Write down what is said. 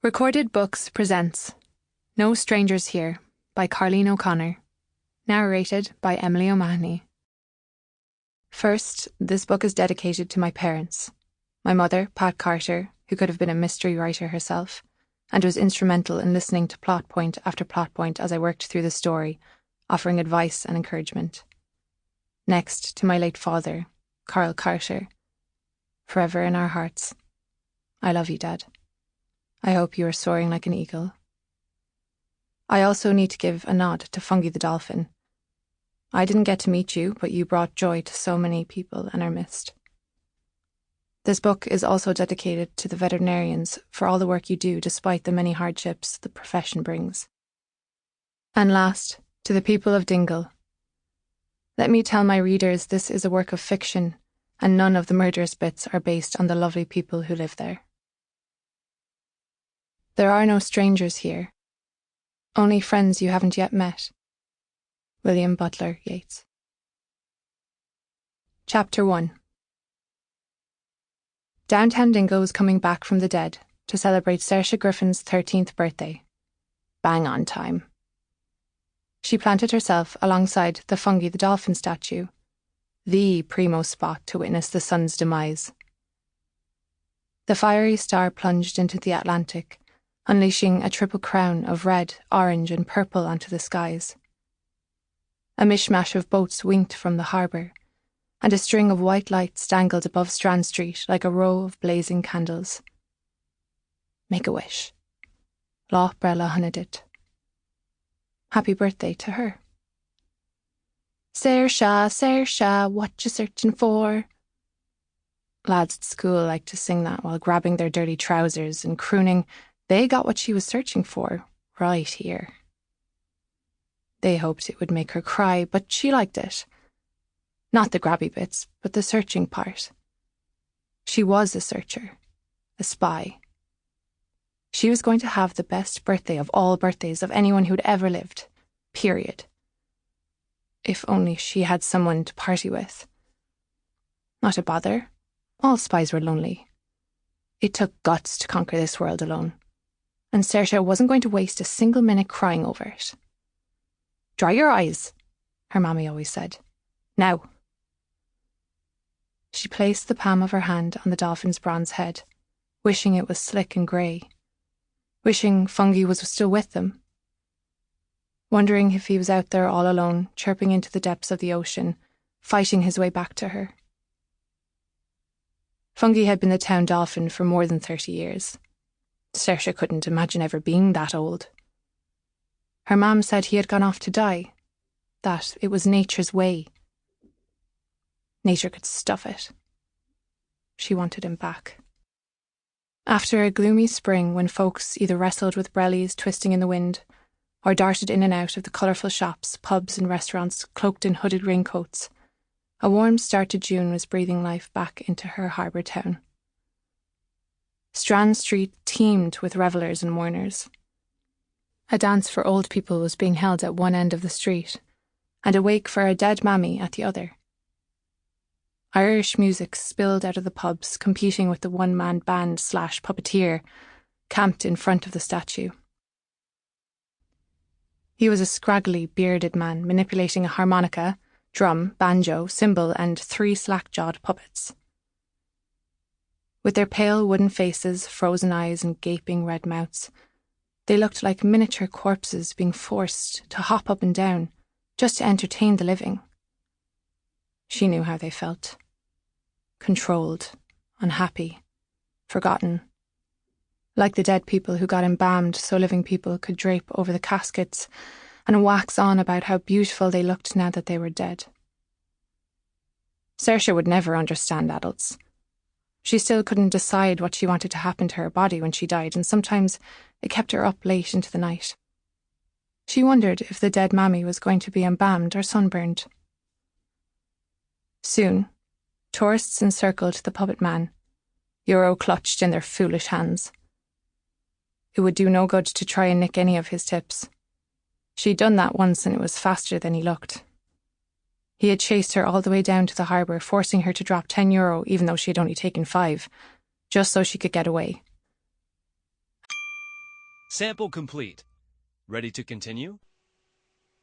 Recorded Books presents No Strangers Here by Carlene O'Connor, narrated by Emily O'Mahony. First, this book is dedicated to my parents. My mother, Pat Carter, who could have been a mystery writer herself, and was instrumental in listening to plot point after plot point as I worked through the story, offering advice and encouragement. Next, to my late father, Carl Carter. Forever in our hearts. I love you, Dad. I hope you are soaring like an eagle. I also need to give a nod to Fungi the dolphin. I didn't get to meet you, but you brought joy to so many people and are missed. This book is also dedicated to the veterinarians for all the work you do despite the many hardships the profession brings. And last, to the people of Dingle. Let me tell my readers this is a work of fiction, and none of the murderous bits are based on the lovely people who live there. There are no strangers here, only friends you haven't yet met. William Butler Yeats. Chapter 1. Downtown Dingle was coming back from the dead to celebrate Saoirse Griffin's 13th birthday. Bang on time. She planted herself alongside the Fungi the dolphin statue, the primo spot to witness the sun's demise. The fiery star plunged into the Atlantic, unleashing a triple crown of red, orange and purple onto the skies. A mishmash of boats winked from the harbour, and a string of white lights dangled above Strand Street like a row of blazing candles. Make a wish. Lá Brella Hunadit. Happy birthday to her. Saoirse, Saoirse, what you searching for? Lads at school liked to sing that while grabbing their dirty trousers and crooning, they got what she was searching for, right here. They hoped it would make her cry, but she liked it. Not the grabby bits, but the searching part. She was a searcher, a spy. She was going to have the best birthday of all birthdays of anyone who'd ever lived, period. If only she had someone to party with. Not a bother. All spies were lonely. It took guts to conquer this world alone. And Saoirse wasn't going to waste a single minute crying over it. Dry your eyes, her mammy always said. Now. She placed the palm of her hand on the dolphin's bronze head, wishing it was slick and grey, wishing Fungi was still with them, wondering if he was out there all alone, chirping into the depths of the ocean, fighting his way back to her. Fungi had been the town dolphin for more than 30 years. Saoirse couldn't imagine ever being that old. Her mum said he had gone off to die, that it was nature's way. Nature could stuff it. She wanted him back. After a gloomy spring when folks either wrestled with brellies twisting in the wind or darted in and out of the colourful shops, pubs and restaurants cloaked in hooded raincoats, a warm start to June was breathing life back into her harbour town. Strand Street teemed with revellers and mourners. A dance for old people was being held at one end of the street, and a wake for a dead mammy at the other. Irish music spilled out of the pubs, competing with the one-man band / puppeteer camped in front of the statue. He was a scraggly, bearded man manipulating a harmonica, drum, banjo, cymbal, and 3 slack-jawed puppets. With their pale wooden faces, frozen eyes, and gaping red mouths, they looked like miniature corpses being forced to hop up and down just to entertain the living. She knew how they felt. Controlled, unhappy, forgotten. Like the dead people who got embalmed so living people could drape over the caskets and wax on about how beautiful they looked now that they were dead. Saoirse would never understand adults. She still couldn't decide what she wanted to happen to her body when she died, and sometimes it kept her up late into the night. She wondered if the dead mammy was going to be embalmed or sunburned. Soon, tourists encircled the puppet man, euro clutched in their foolish hands. It would do no good to try and nick any of his tips. She'd done that once and it was faster than he looked. He had chased her all the way down to the harbour, forcing her to drop €10 even though she had only taken 5, just so she could get away. Sample complete. Ready to continue?